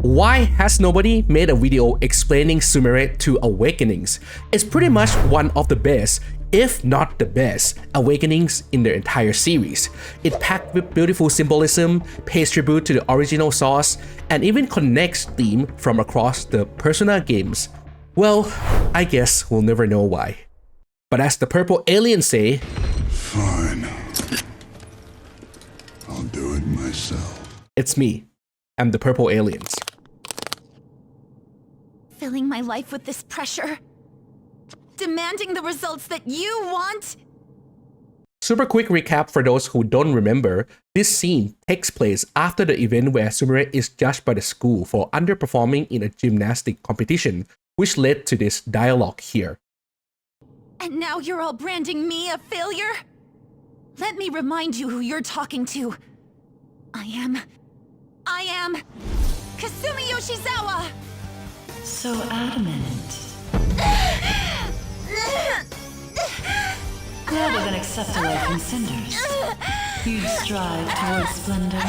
Why has nobody made a video explaining Sumire to Awakenings? It's pretty much one of the best, if not the best, awakenings in the entire series. It packed with beautiful symbolism, pays tribute to the original source, and even connects themes from across the Persona games. Well, I guess we'll never know why. But as the purple aliens say, fine. I'll do it myself. It's me. I'm the purple aliens. Filling my life with this pressure. Demanding the results that you want? Super quick recap for those who don't remember, this scene takes place after the event where Sumire is judged by the school for underperforming in a gymnastic competition, which led to this dialogue here. And now you're all branding me a failure? Let me remind you who you're talking to. I am Kasumi Yoshizawa! So adamant. Rather than accept a life in cinders, you'd strive towards splendor.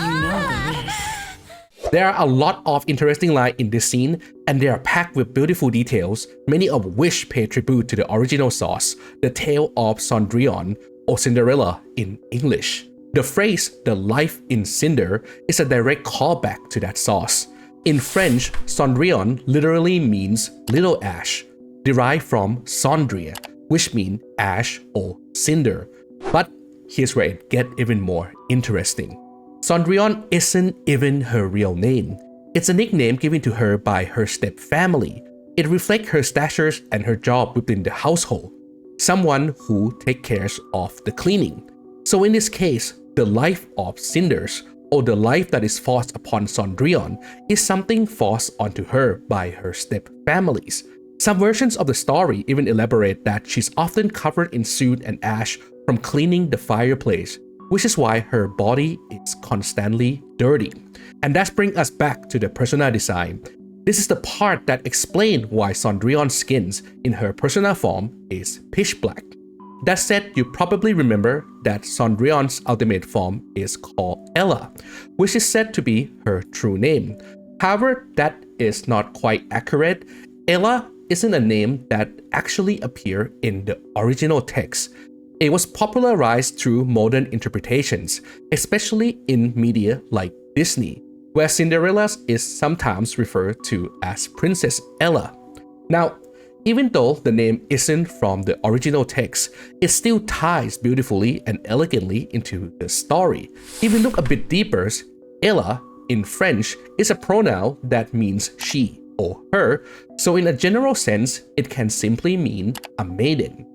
You know the risk. There are a lot of interesting lines in this scene, and they are packed with beautiful details, many of which pay tribute to the original source, the tale of Cendrillon, or Cinderella in English. The phrase, the life in cinder, is a direct callback to that source. In French, Cendrillon literally means little ash, derived from cendrier, which means ash or cinder. But here's where it gets even more interesting. Cendrillon isn't even her real name. It's a nickname given to her by her step-family. It reflects her stature and her job within the household, someone who takes care of the cleaning. So in this case, the life of cinders, or the life that is forced upon Cendrillon, is something forced onto her by her step-families. Some versions of the story even elaborate that she's often covered in soot and ash from cleaning the fireplace, which is why her body is constantly dirty. And that brings us back to the persona design. This is the part that explains why Cendrillon's skin in her persona form is pitch black. That said, you probably remember that Cendrillon's ultimate form is called Ella, which is said to be her true name. However, that is not quite accurate. Ella isn't a name that actually appeared in the original text. It was popularized through modern interpretations, especially in media like Disney, where Cinderella is sometimes referred to as Princess Ella. Now, even though the name isn't from the original text, it still ties beautifully and elegantly into the story. If you look a bit deeper, Ella in French is a pronoun that means she or her, so in a general sense, it can simply mean a maiden.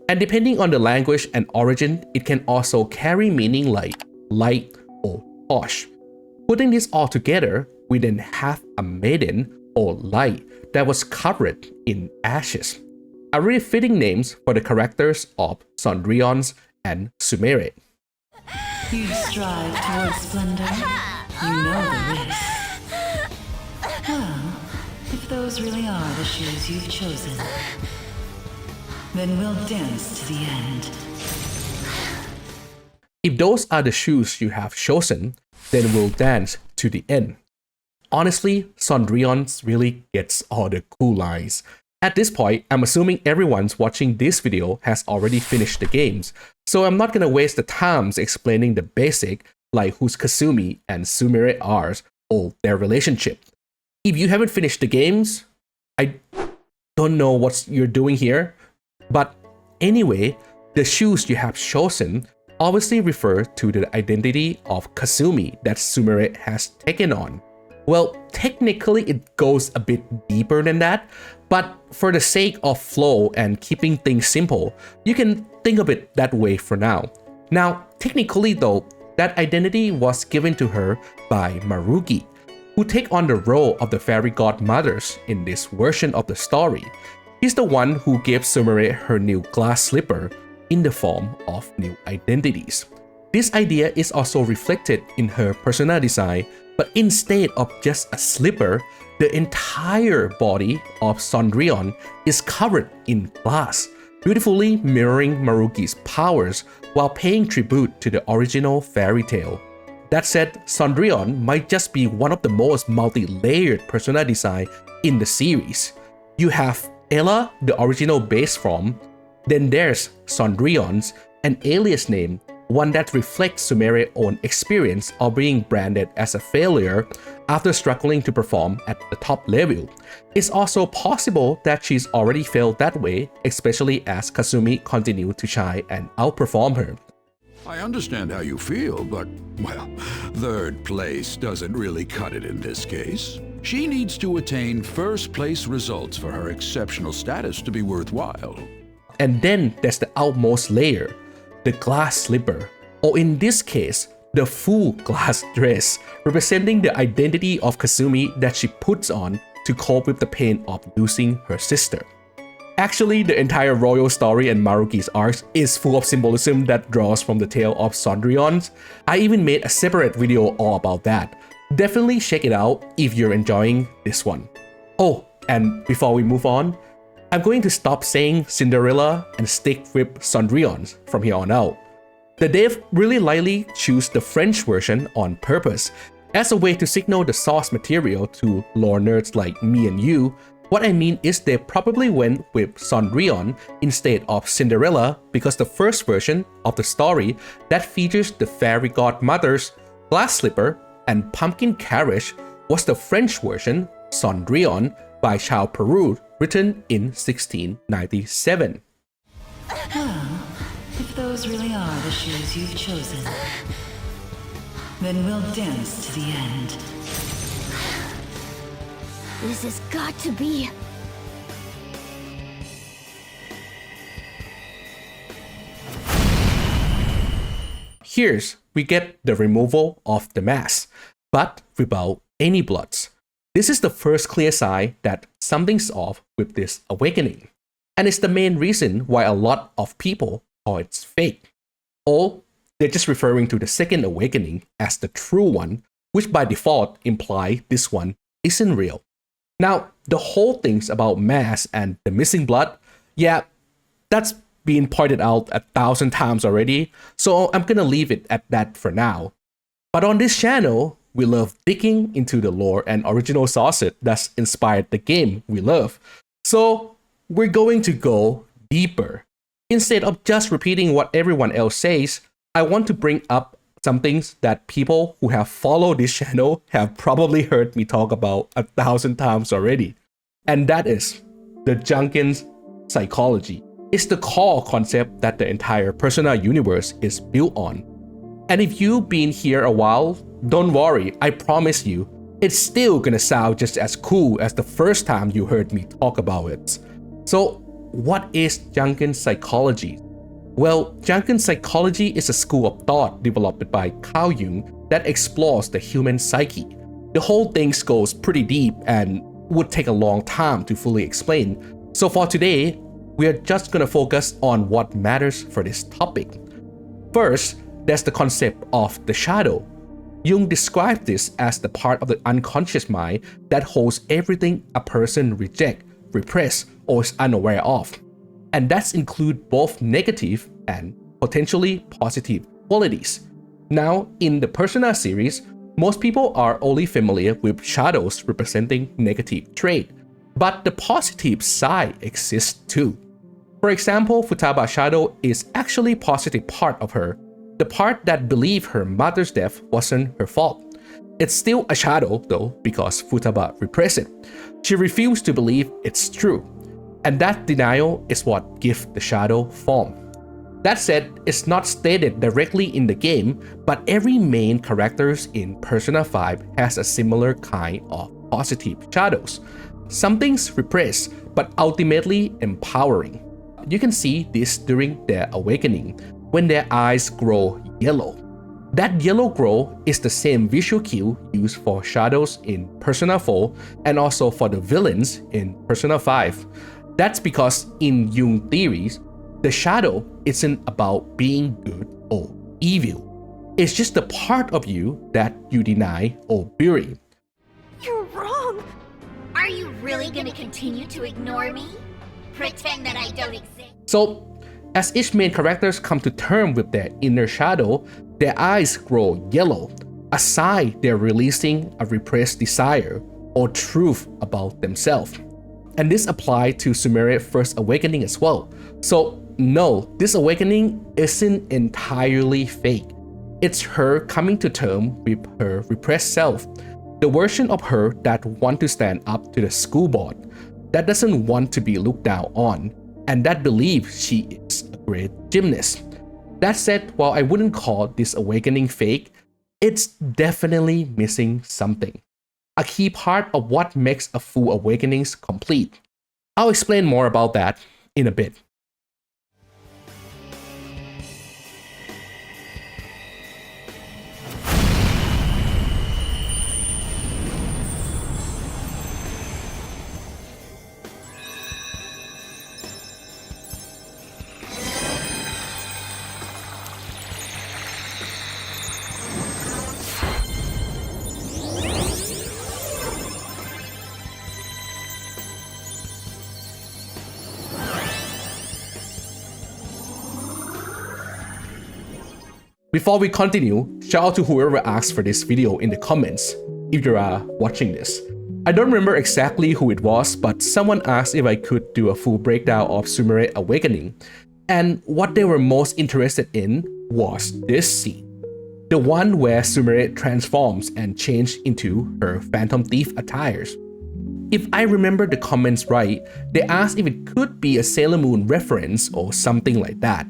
And depending on the language and origin, it can also carry meaning like light or posh. Putting this all together, we then have a maiden or light that was covered in ashes. A really fitting names for the characters of Cendrillon and Sumire. You strive towards splendor. You know the risk. Well, if those really are the shoes you've chosen, then we'll dance to the end. If those are the shoes you have chosen, then we'll dance to the end. Honestly, Cendrillon really gets all the cool lines. At this point, I'm assuming everyone watching this video has already finished the games, so I'm not gonna waste the time explaining the basic, like who's Kasumi and Sumire are, or their relationship. If you haven't finished the games, I don't know what you're doing here, but anyway, the shoes you have chosen obviously refer to the identity of Kasumi that Sumire has taken on. Well, technically it goes a bit deeper than that, but for the sake of flow and keeping things simple, you can think of it that way for now. Now, technically though, that identity was given to her by Marugi, who take on the role of the fairy godmothers in this version of the story. He's the one who gave Sumire her new glass slipper in the form of new identities. This idea is also reflected in her persona design, but instead of just a slipper, the entire body of Cendrillon is covered in glass, beautifully mirroring Marugi's powers while paying tribute to the original fairy tale. That said, Cendrillon might just be one of the most multi-layered persona design in the series. You have Ella, the original base form, then there's Cendrillon's an alias name, one that reflects Sumire's own experience of being branded as a failure after struggling to perform at the top level. It's also possible that she's already felt that way, especially as Kasumi continued to shine and outperform her. I understand how you feel, but, well, third place doesn't really cut it in this case. She needs to attain first place results for her exceptional status to be worthwhile. And then there's the outmost layer, the glass slipper, or in this case, the full glass dress, representing the identity of Kasumi that she puts on to cope with the pain of losing her sister. Actually, the entire royal story and Maruki's arc is full of symbolism that draws from the tale of Cendrillon. I even made a separate video all about that. Definitely check it out if you're enjoying this one. Oh, and before we move on, I'm going to stop saying Cinderella and stick with Cendrillon from here on out. The dev really likely choose the French version on purpose as a way to signal the source material to lore nerds like me and you. What I mean is they probably went with Cendrillon instead of Cinderella because the first version of the story that features the fairy godmother's glass slipper and pumpkin carriage was the French version, Cendrillon, by Charles Perrault, written in 1697. Well, if those really are the shoes you've chosen, then we'll dance to the end. This has got to be... Here's we get the removal of the mask, but without any bloods. This is the first clear sign that something's off with this awakening, and it's the main reason why a lot of people call it fake. Or they're just referring to the second awakening as the true one, which by default imply this one isn't real. Now, the whole thing's about mass and the missing blood, yeah, that's been pointed out 1,000 times already, so I'm gonna leave it at that for now. But on this channel, we love digging into the lore and original sources that's inspired the game we love. So we're going to go deeper. Instead of just repeating what everyone else says, I want to bring up some things that people who have followed this channel have probably heard me talk about 1,000 times already. And that is the Jungian psychology. It's the core concept that the entire Persona universe is built on. And if you've been here a while, don't worry, I promise you, it's still gonna sound just as cool as the first time you heard me talk about it. So, what is Jungian psychology? Well, Jungian psychology is a school of thought developed by Carl Jung that explores the human psyche. The whole thing goes pretty deep and would take a long time to fully explain. So for today, we are just gonna focus on what matters for this topic. First, there's the concept of the shadow. Jung described this as the part of the unconscious mind that holds everything a person rejects, repress, or is unaware of. And that includes both negative and potentially positive qualities. Now, in the Persona series, most people are only familiar with shadows representing negative traits, but the positive side exists too. For example, Futaba's shadow is actually a positive part of her, the part that believed her mother's death wasn't her fault. It's still a shadow though, because Futaba repressed it. She refused to believe it's true. And that denial is what gives the shadow form. That said, it's not stated directly in the game, but every main characters in Persona 5 has a similar kind of positive shadows. Something's repressed, but ultimately empowering. You can see this during their awakening, when their eyes grow yellow. That yellow glow is the same visual cue used for shadows in Persona 4 and also for the villains in Persona 5. That's because in Jung theories, the shadow isn't about being good or evil. It's just the part of you that you deny or bury. You're wrong! Are you really gonna continue to ignore me? Pretend that I don't exist? So, as each main characters come to terms with their inner shadow, their eyes grow yellow. aside they're releasing a repressed desire or truth about themselves. And this applied to Sumire's first awakening as well. So no, this awakening isn't entirely fake. It's her coming to terms with her repressed self, the version of her that wants to stand up to the school board, that doesn't want to be looked down on, and that believes she is a great gymnast. That said, while I wouldn't call this awakening fake, it's definitely missing something. A key part of what makes a full awakening complete. I'll explain more about that in a bit. Before we continue, shout out to whoever asked for this video in the comments, if you are watching this. I don't remember exactly who it was, but someone asked if I could do a full breakdown of Sumire Awakening, and what they were most interested in was this scene. The one where Sumire transforms and changes into her Phantom Thief attires. If I remember the comments right, they asked if it could be a Sailor Moon reference or something like that.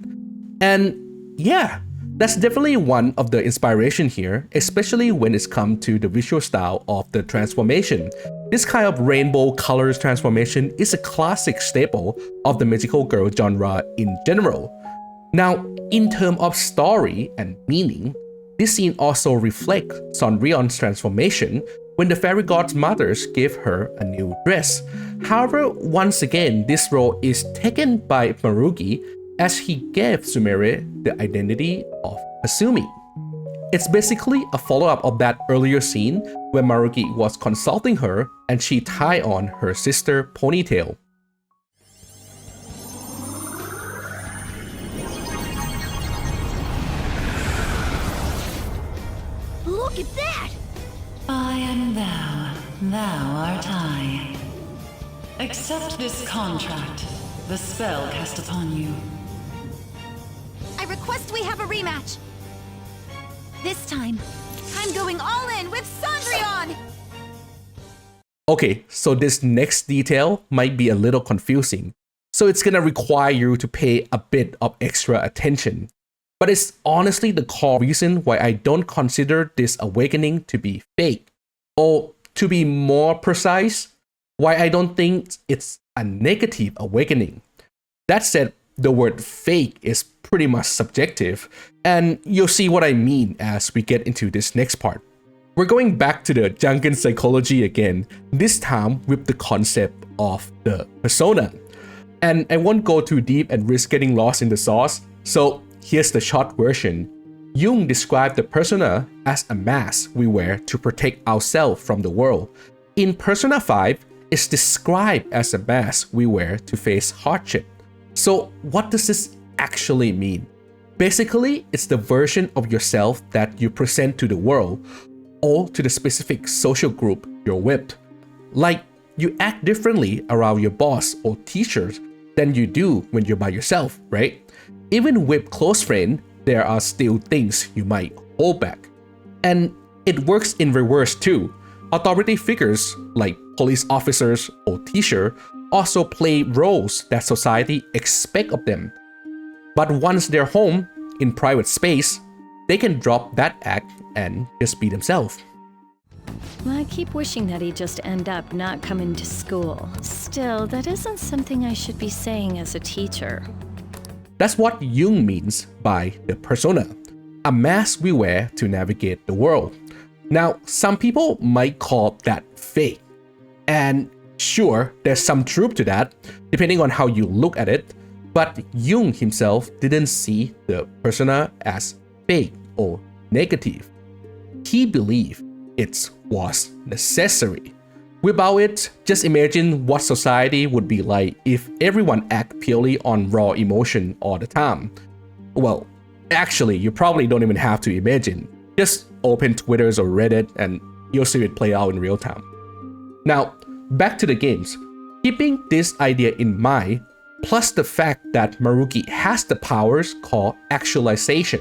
And yeah, that's definitely one of the inspiration here, especially when it's come to the visual style of the transformation. This kind of rainbow colors transformation is a classic staple of the magical girl genre in general. Now, in terms of story and meaning, this scene also reflects Cendrillon's transformation when the fairy god's mothers gave her a new dress. However, once again, this role is taken by Marugi as he gave Sumire the identity of Kasumi. It's basically a follow-up of that earlier scene where Marugi was consulting her and she tied on her sister's ponytail. Look at that! I am thou, thou art I. Accept this contract, the spell cast upon you. I request we have a rematch. This time, I'm going all in with Cendrillon! Okay, so this next detail might be a little confusing, so it's gonna require you to pay a bit of extra attention. But it's honestly the core reason why I don't consider this awakening to be fake. Or to be more precise, why I don't think it's a negative awakening. That said, the word fake is pretty much subjective, and you'll see what I mean as we get into this next part. We're going back to the Jungian psychology again, this time with the concept of the persona. And I won't go too deep and risk getting lost in the sauce, so here's the short version. Jung described the persona as a mask we wear to protect ourselves from the world. In Persona 5, it's described as a mask we wear to face hardship. So what does this actually mean? Basically, it's the version of yourself that you present to the world or to the specific social group you're with. Like, you act differently around your boss or teachers than you do when you're by yourself, right? Even with close friends, there are still things you might hold back. And it works in reverse too. Authority figures like police officers or teachers also play roles that society expects of them. But once they're home, in private space, they can drop that act and just be themselves. I keep wishing that he'd just end up not coming to school. Still, that isn't something I should be saying as a teacher. That's what Jung means by the persona, a mask we wear to navigate the world. Now, some people might call that fake. And sure, there's some truth to that, depending on how you look at it, but Jung himself didn't see the persona as fake or negative. He believed it was necessary. Without it, just imagine what society would be like if everyone acted purely on raw emotion all the time. Well, actually, you probably don't even have to imagine. Just open Twitters or Reddit and you'll see it play out in real time. Now, back to the games. Keeping this idea in mind, plus the fact that Maruki has the powers called actualization,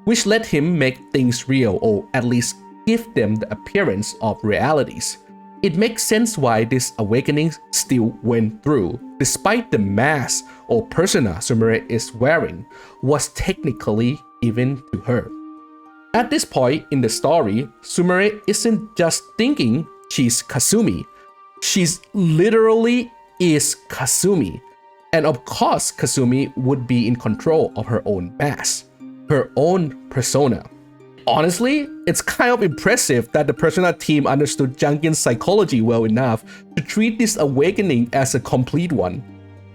which let him make things real or at least give them the appearance of realities, it makes sense why this awakening still went through, despite the mask or persona Sumire is wearing was technically given to her. At this point in the story, Sumire isn't just thinking she's Kasumi, she's literally is Kasumi. And of course, Kasumi would be in control of her own mask, her own persona. Honestly, it's kind of impressive that the Persona team understood Jungian psychology well enough to treat this awakening as a complete one.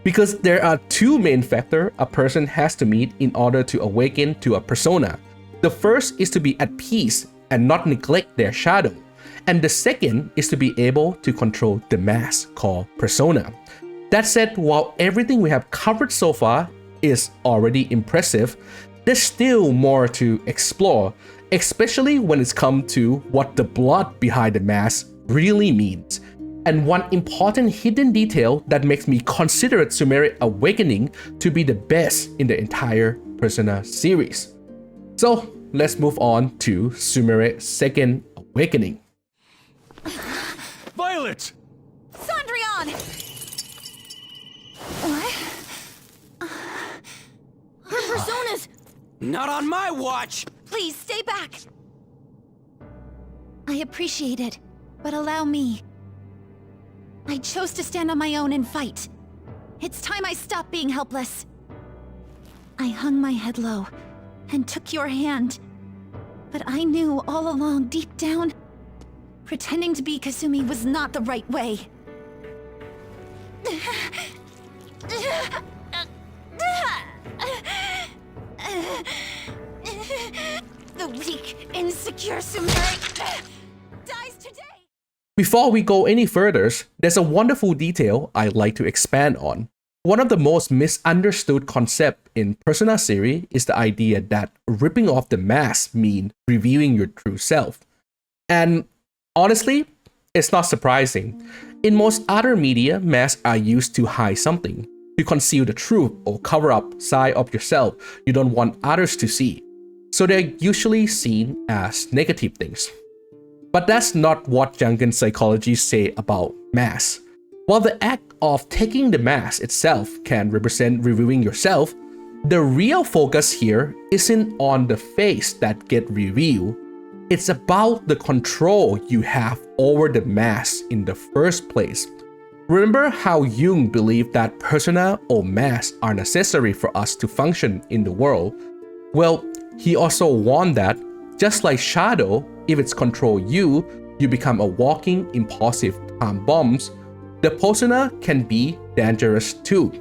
Because there are two main factors a person has to meet in order to awaken to a persona. The first is to be at peace and not neglect their shadow. And the second is to be able to control the mask called persona. That said, while everything we have covered so far is already impressive, there's still more to explore, especially when it's come to what the blood behind the mask really means. And one important hidden detail that makes me consider Sumire Awakening to be the best in the entire Persona series. So let's move on to Sumire's second awakening. Violet! Cendrillon! What? Her personas! Not on my watch! Please stay back! I appreciate it, but allow me. I chose to stand on my own and fight. It's time I stopped being helpless. I hung my head low and took your hand. But I knew all along, deep down, pretending to be Kasumi was not the right way. The weak, insecure Sumire dies today! Before we go any further, there's a wonderful detail I'd like to expand on. One of the most misunderstood concepts in Persona series is the idea that ripping off the mask means revealing your true self. And honestly, it's not surprising. In most other media, masks are used to hide something, to conceal the truth or cover up side of yourself you don't want others to see. So they're usually seen as negative things. But that's not what Jungian psychology say about masks. While the act of taking the mask itself can represent revealing yourself, the real focus here isn't on the face that get revealed. It's about the control you have over the mask in the first place. Remember how Jung believed that persona or masks are necessary for us to function in the world? Well, he also warned that, just like shadow, if it's control you, you become a walking impulsive time bombs. The persona can be dangerous too.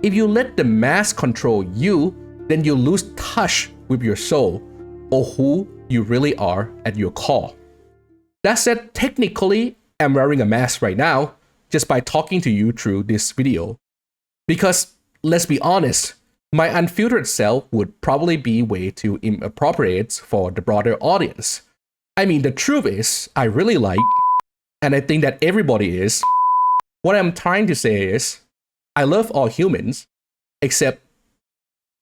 If you let the mask control you, then you lose touch with your soul, or who you really are at your core. That said, technically, I'm wearing a mask right now, just by talking to you through this video. Because, let's be honest, my unfiltered self would probably be way too inappropriate for the broader audience. I mean, the truth is, I really like, and I think that everybody is. What I'm trying to say is, I love all humans, except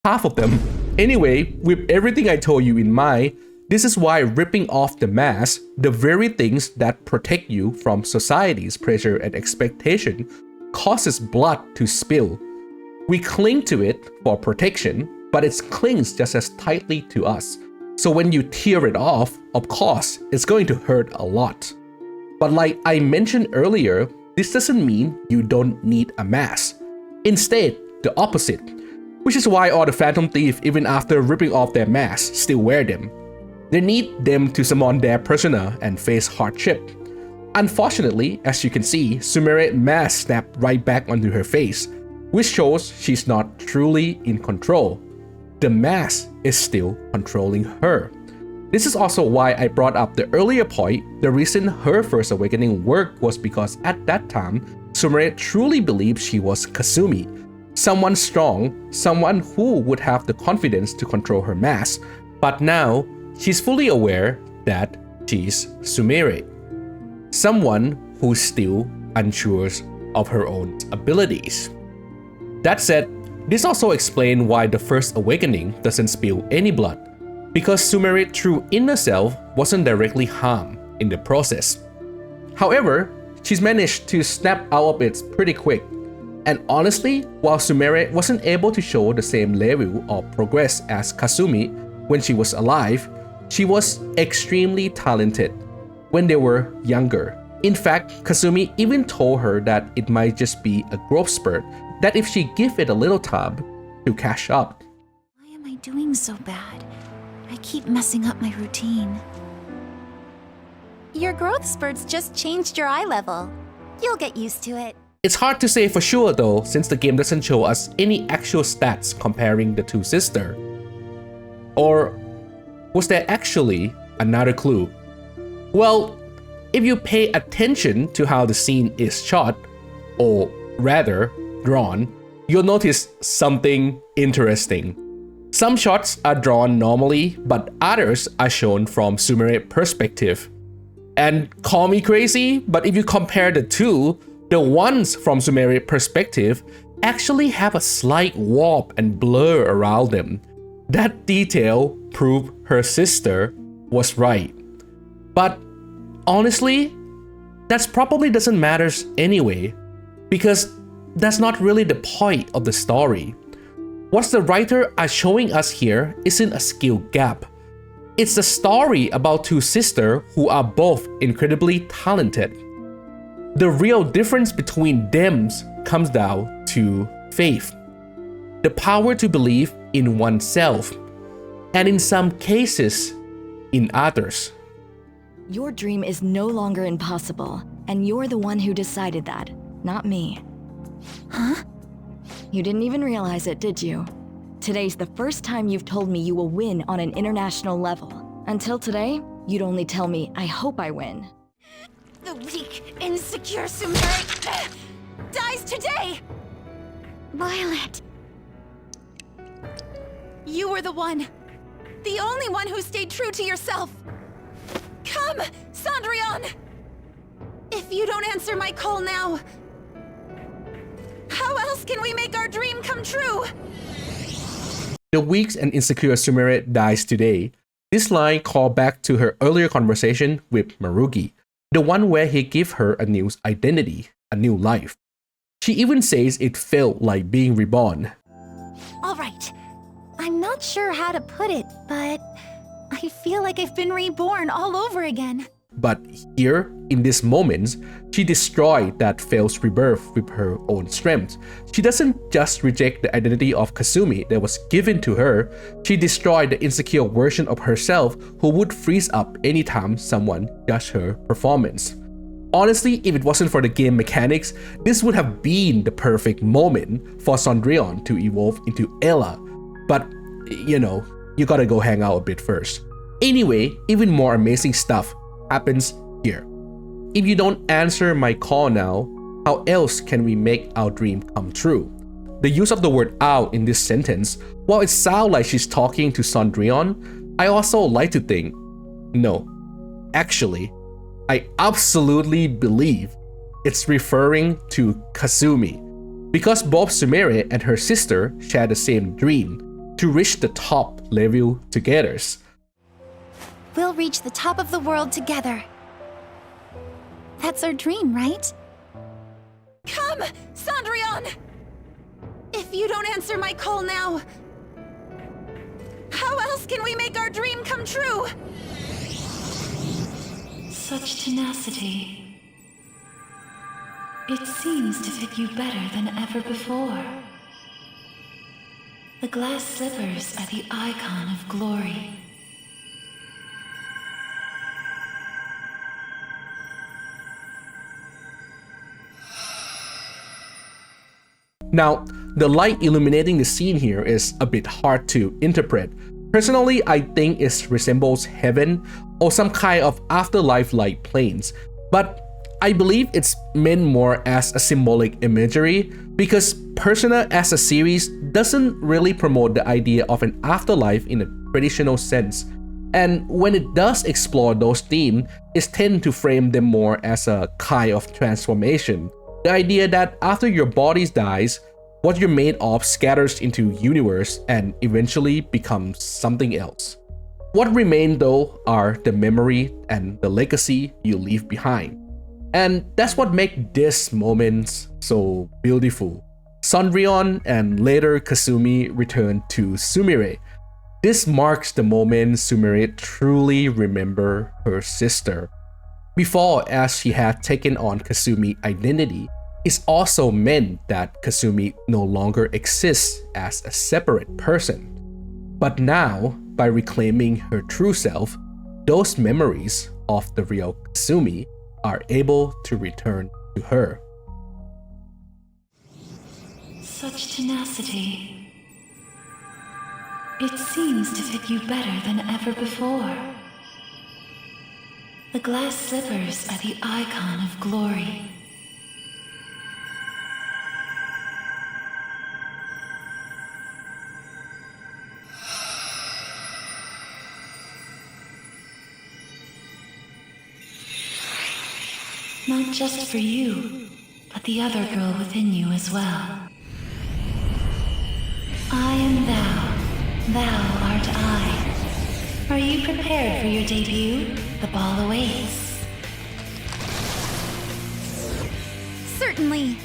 half of them. Anyway, with everything I told you in mind, this is why ripping off the mask, the very things that protect you from society's pressure and expectation, causes blood to spill. We cling to it for protection, but it clings just as tightly to us. So when you tear it off, of course, it's going to hurt a lot. But like I mentioned earlier, this doesn't mean you don't need a mask. Instead, the opposite. Which is why all the Phantom Thieves, even after ripping off their masks, still wear them. They need them to summon their persona and face hardship. Unfortunately, as you can see, Sumire's mask snapped right back onto her face, which shows she's not truly in control. The mask is still controlling her. This is also why I brought up the earlier point. The reason her first awakening worked was because at that time, Sumire truly believed she was Kasumi, someone strong, someone who would have the confidence to control her mask. But now, she's fully aware that she's Sumire, someone who's still unsure of her own abilities. That said, this also explains why the first awakening doesn't spill any blood, because Sumire true inner self wasn't directly harmed in the process. However, she's managed to snap out of it pretty quick. And honestly, while Sumire wasn't able to show the same level of progress as Kasumi when she was alive, she was extremely talented when they were younger. In fact, Kasumi even told her that it might just be a growth spurt, that if she give it a little time to catch up. Why am I doing so bad? I keep messing up my routine. Your growth spurts just changed your eye level. You'll get used to it. It's hard to say for sure though, since the game doesn't show us any actual stats comparing the two sisters. Or was there actually another clue? Well, if you pay attention to how the scene is shot, or rather drawn, you'll notice something interesting. Some shots are drawn normally, but others are shown from Sumire's perspective. And call me crazy, but if you compare the two, the ones from Sumire's perspective actually have a slight warp and blur around them. That detail proved her sister was right. But honestly, that probably doesn't matter anyway, because that's not really the point of the story. What the writer are showing us here isn't a skill gap. It's a story about two sisters who are both incredibly talented. The real difference between them comes down to faith, the power to believe in oneself, and in some cases, in others. Your dream is no longer impossible, and you're the one who decided that, not me. Huh? You didn't even realize it, did you? Today's the first time you've told me you will win on an international level. Until today, you'd only tell me, I hope I win. The weak, insecure Sumire dies today! Violet! You were the one. The only one who stayed true to yourself. Come, Cendrillon! If you don't answer my call now, how else can we make our dream come true? The weak and insecure Sumire dies today. This line called back to her earlier conversation with Marugi, the one where he gave her a new identity, a new life. She even says it felt like being reborn. All right. I'm not sure how to put it, but I feel like I've been reborn all over again. But here, in this moment, she destroyed that false rebirth with her own strength. She doesn't just reject the identity of Kasumi that was given to her, she destroyed the insecure version of herself who would freeze up anytime someone judged her performance. Honestly, if it wasn't for the game mechanics, this would have been the perfect moment for Cendrillon to evolve into Ella. But, you know, you gotta go hang out a bit first. Anyway, even more amazing stuff happens here. If you don't answer my call now, how else can we make our dream come true? The use of the word out in this sentence, while it sounds like she's talking to Cendrillon, I also like to think, no, actually, I absolutely believe it's referring to Kasumi, because both Sumire and her sister share the same dream, to reach the top level together. We'll reach the top of the world together. That's our dream, right? Come, Cendrillon! If you don't answer my call now, how else can we make our dream come true? Such tenacity. It seems to fit you better than ever before. The glass slippers are the icon of glory. Now, the light illuminating the scene here is a bit hard to interpret. Personally, I think it resembles heaven or some kind of afterlife-like planes, but I believe it's meant more as a symbolic imagery because Persona as a series doesn't really promote the idea of an afterlife in a traditional sense. And when it does explore those themes, it tends to frame them more as a kind of transformation. The idea that after your body dies, what you're made of scatters into universe and eventually becomes something else. What remain though are the memory and the legacy you leave behind. And that's what makes this moments so beautiful. Cendrillon and later Kasumi return to Sumire. This marks the moment Sumire truly remembers her sister. Before, as she had taken on Kasumi's identity, it also meant that Kasumi no longer exists as a separate person. But now, by reclaiming her true self, those memories of the real Kasumi are able to return to her. Such tenacity. It seems to fit you better than ever before. The glass slippers are the icon of glory. Not just for you, but the other girl within you as well. I am thou art I. Are you prepared for your debut? The ball awaits. Certainly.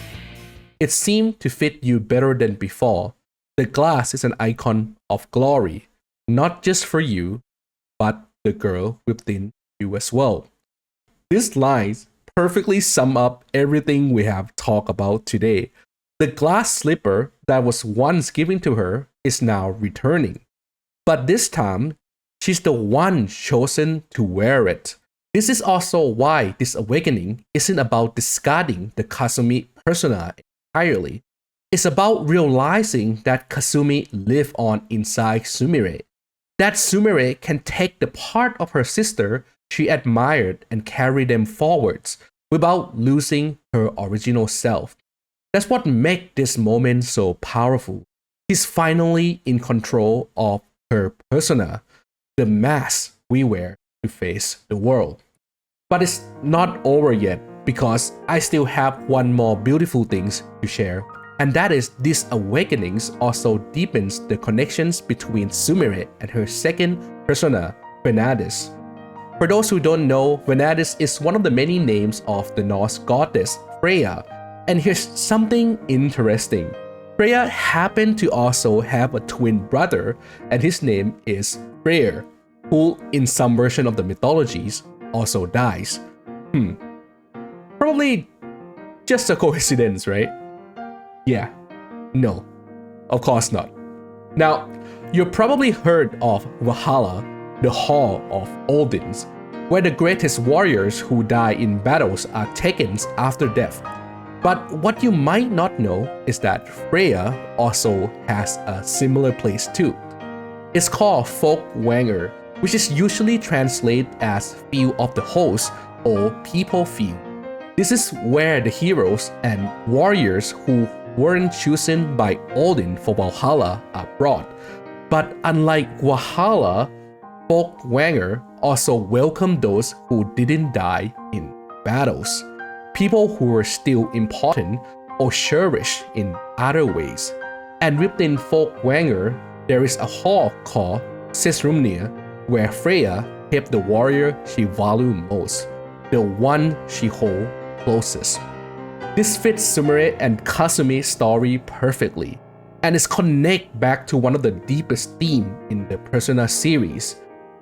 It seemed to fit you better than before. The glass is an icon of glory, not just for you, but the girl within you as well. These lines perfectly sum up everything we have talked about today. The glass slipper that was once given to her is now returning. But this time, she's the one chosen to wear it. This is also why this awakening isn't about discarding the Kasumi persona entirely. It's about realizing that Kasumi lives on inside Sumire. That Sumire can take the part of her sister she admired and carry them forwards without losing her original self. That's what makes this moment so powerful. She's finally in control of her persona, the mask we wear to face the world. But it's not over yet, because I still have one more beautiful things to share, and that is this awakenings also deepens the connections between Sumire and her second persona, Venadis. For those who don't know, Venadis is one of the many names of the Norse goddess Freya, and here's something interesting. Freya happened to also have a twin brother, and his name is Freyr, who in some version of the mythologies also dies. Probably just a coincidence, right? Yeah. No. Of course not. Now, you've probably heard of Valhalla, the Hall of Odins, where the greatest warriors who die in battles are taken after death. But what you might not know is that Freya also has a similar place too. It's called Folkwanger, which is usually translated as Field of the Host or People Field. This is where the heroes and warriors who weren't chosen by Odin for Valhalla are brought. But unlike Valhalla, Folkwanger also welcomed those who didn't die in battles, people who were still important or cherished in other ways. And within Folkwanger, there is a hall called Sessrumnir, where Freya kept the warrior she valued most, the one she holds closest. This fits Sumire and Kasumi's story perfectly, and is connected back to one of the deepest themes in the Persona series.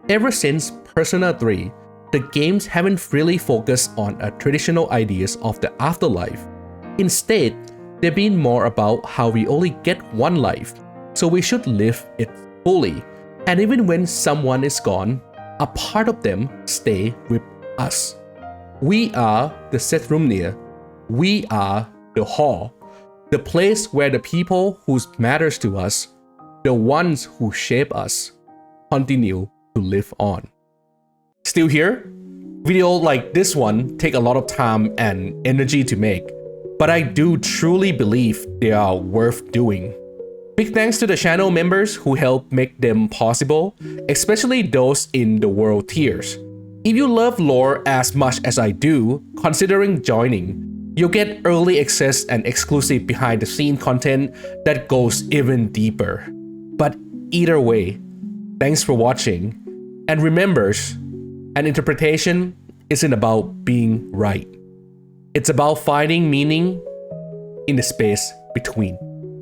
Ever since Persona 3, the games haven't really focused on traditional ideas of the afterlife. Instead, they've been more about how we only get one life, so we should live it fully. And even when someone is gone, a part of them stay with us. We are the Sessrumnir. We are the Hall, the place where the people who matters to us, the ones who shape us, continue to live on. Still here? Video like this one take a lot of time and energy to make, but I do truly believe they are worth doing. Big thanks to the channel members who helped make them possible, especially those in the world tiers. If you love lore as much as I do, considering joining. You'll get early access and exclusive behind the scene content that goes even deeper. But either way, thanks for watching. And remember, an interpretation isn't about being right. It's about finding meaning in the space between.